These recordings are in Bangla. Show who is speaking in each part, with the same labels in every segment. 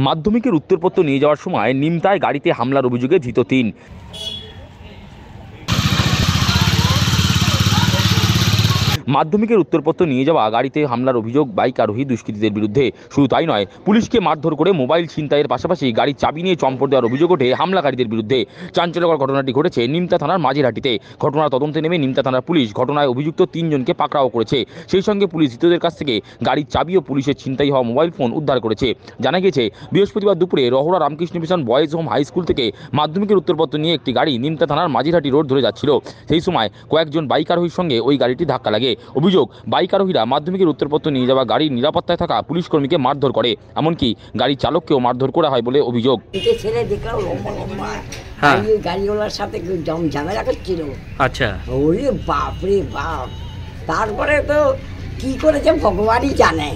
Speaker 1: মাধ্যমিকের উত্তরপত্র নিয়ে যাওয়ার সময় নিমতায় গাড়িতে হামলার অভিযোগে ধৃত 3। মাধ্যমিকের উত্তরপত্র নিয়ে যাওয়া গাড়িতে হামলার অভিযোগ বাইক আরোহী দুষ্কৃতীদের বিরুদ্ধে। শুধু তাই নয়, পুলিশকে মারধর করে মোবাইল ছিনতাইয়ের পাশাপাশি গাড়ির চাবি নিয়ে চম্পট দেওয়ার অভিযোগ ওঠে হামলাকারীদের বিরুদ্ধে। চাঞ্চল্যকর ঘটনাটি ঘটেছে নিমতা থানার মাঝিরহাটিতে। ঘটনার তদন্তে নেমে নিমতা থানার পুলিশ ঘটনায় অভিযুক্ত 3 জনকে পাকড়াও করেছে। সেই সঙ্গে পুলিশ ধৃতদের কাছ থেকে গাড়ির চাবি ও পুলিশের ছিনতাই হওয়া মোবাইল ফোন উদ্ধার করেছে। জানা গেছে, বৃহস্পতিবার দুপুরে Rahara Ramakrishna mission boys home high school থেকে মাধ্যমিকের উত্তরপত্র নিয়ে একটি গাড়ি নিমতা থানার মাঝিরহাটি রোড ধরে যাচ্ছিল। সেই সময় কয়েকজন বাইক আরোহীর সঙ্গে ওই গাড়িটি ধাক্কা লাগে। অভিযোগ, বাইক আরোহীরা মাধ্যমিকের উত্তরপত্র নিয়ে যাওয়া গাড়ির নিরাপত্তায় থাকা পুলিশ কর্মীকে মারধর করে, এমনকি গাড়ির চালককেও মারধর করা হয় বলে অভিযোগ।
Speaker 2: গাড়িওয়ালার সাথে ঝামেলা করছিল।
Speaker 3: আচ্ছা,
Speaker 2: ওরে বাপ রে বাপ, তারপরে তো কি করেছে ভগবানই জানে।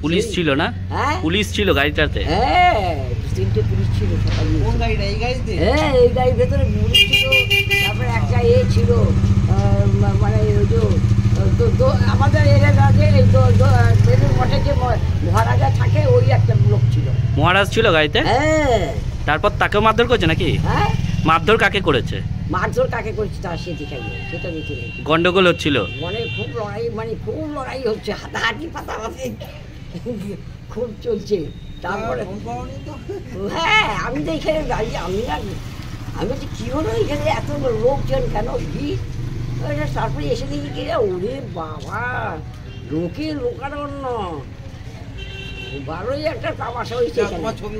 Speaker 3: পুলিশ ছিল না?
Speaker 2: হ্যাঁ,
Speaker 3: পুলিশ ছিল গাড়িটাতে।
Speaker 2: হ্যাঁ, 3টে পুলিশ ছিল।
Speaker 4: কোন গাড়িটা? এই গাড়িতে?
Speaker 2: হ্যাঁ, এই গাড়ির ভেতরে পুলিশ ছিল। তারপরে একটা ছিল, মানে আমাদের এলাকাতে বেলুর মঠে যে মহারাজা থাকে, ওই একটা লোক ছিল।
Speaker 3: মহারাজ ছিল গাড়িতে?
Speaker 2: হ্যাঁ।
Speaker 3: তারপর তাকেও মারধর করেছে নাকি?
Speaker 2: হ্যাঁ,
Speaker 3: মারধর কাকে করেছে?
Speaker 2: মারধর কাকে করেছে তার সে দেখাইলো, সেটা দেখি নেই।
Speaker 3: গন্ডগোল হচ্ছিল,
Speaker 2: খুব লড়াই হচ্ছে, হাতাহাতি পাতাপাতি খুব চলছে। তারপরে হ্যাঁ, আমি তো এখানে দাঁড়িয়ে, আমি বলছি কি হলো এখানে এত লোকজন কেন ভিড়? তারপরে এসে দেখি কি, ওরে বাবা, লোকারণ্য, ভালোই একটা তামাশা হয়েছে।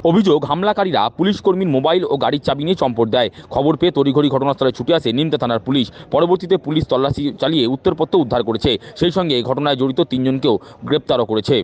Speaker 1: অভিযোগ, হামলাকারীরা পুলিশ কর্মীর মোবাইল ও গাড়ির চাবি নিয়ে চম্পট দেয়। খবর পেয়ে তড়িঘড়ি ঘটনাস্থলে ছুটে আসে নিমতা থানার পুলিশ। পরবর্তীতে পুলিশ তল্লাশি চালিয়ে উত্তরপত্র উদ্ধার করেছে। সেই সঙ্গে ঘটনায় জড়িত 3 জনকেও গ্রেপ্তারও করেছে।